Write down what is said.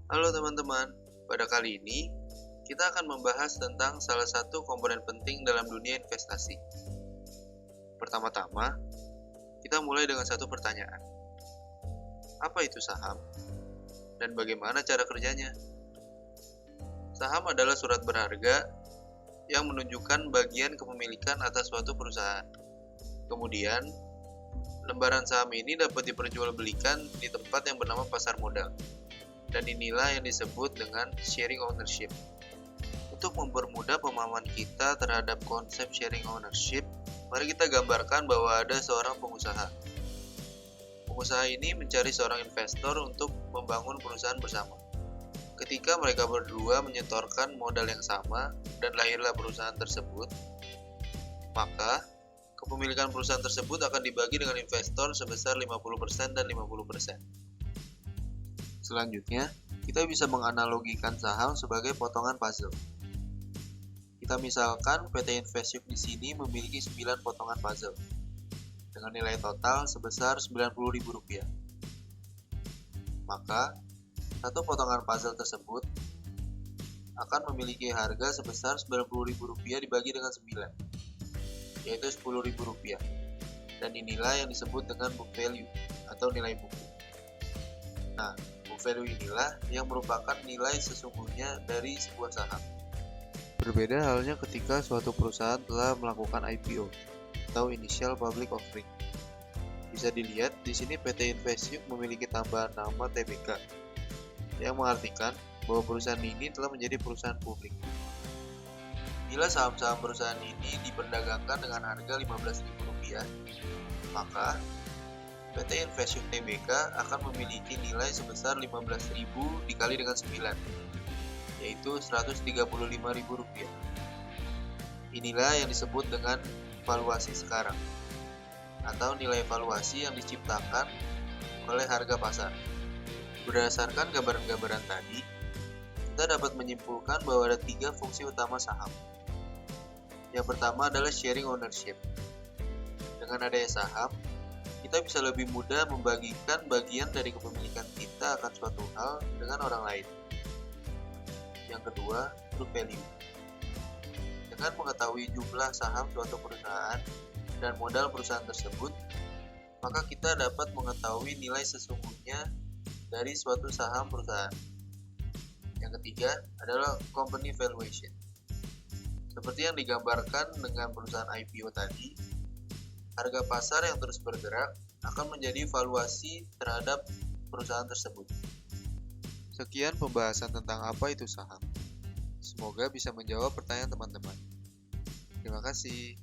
Halo teman-teman, pada kali ini kita akan membahas tentang salah satu komponen penting dalam dunia investasi. Pertama-tama, kita mulai dengan satu pertanyaan. Apa itu saham? Dan bagaimana cara kerjanya? Saham adalah surat berharga yang menunjukkan bagian kepemilikan atas suatu perusahaan. Kemudian, lembaran saham ini dapat diperjualbelikan di tempat yang bernama pasar modal. Dan inilah yang disebut dengan sharing ownership. Untuk mempermudah pemahaman kita terhadap konsep sharing ownership, mari kita gambarkan bahwa ada seorang pengusaha. Pengusaha ini mencari seorang investor untuk membangun perusahaan bersama. Ketika mereka berdua menyetorkan modal yang sama dan lahirlah perusahaan tersebut, maka kepemilikan perusahaan tersebut akan dibagi dengan investor sebesar 50% dan 50%. Selanjutnya, kita bisa menganalogikan saham sebagai potongan puzzle. Kita misalkan PT Investjuk di sini memiliki 9 potongan puzzle dengan nilai total sebesar Rp90.000. Maka, satu potongan puzzle tersebut akan memiliki harga sebesar Rp90.000 dibagi dengan 9, yaitu Rp10.000. Dan inilah yang disebut dengan book value atau nilai buku. Nah, book value inilah yang merupakan nilai sesungguhnya dari sebuah saham. Berbeda halnya ketika suatu perusahaan telah melakukan IPO atau Initial Public Offering. Bisa dilihat di sini PT Investjuk memiliki tambahan nama TBK, yang mengartikan bahwa perusahaan ini telah menjadi perusahaan publik. Bila saham-saham perusahaan ini diperdagangkan dengan harga Rp15.000, maka PT Investjuk Tbk akan memiliki nilai sebesar 15.000 dikali dengan 9, yaitu Rp135.000. Inilah yang disebut dengan valuasi sekarang, atau nilai valuasi yang diciptakan oleh harga pasar. Berdasarkan gambaran-gambaran tadi, kita dapat menyimpulkan bahwa ada 3 fungsi utama saham. Yang pertama adalah sharing ownership. Dengan adanya saham, kita bisa lebih mudah membagikan bagian dari kepemilikan kita akan suatu hal dengan orang lain. Yang kedua, true value. Dengan mengetahui jumlah saham suatu perusahaan dan modal perusahaan tersebut, maka kita dapat mengetahui nilai sesungguhnya dari suatu saham perusahaan. Yang ketiga adalah company valuation. Seperti yang digambarkan dengan perusahaan IPO tadi, harga pasar yang terus bergerak akan menjadi valuasi terhadap perusahaan tersebut. Sekian pembahasan tentang apa itu saham. Semoga bisa menjawab pertanyaan teman-teman. Terima kasih.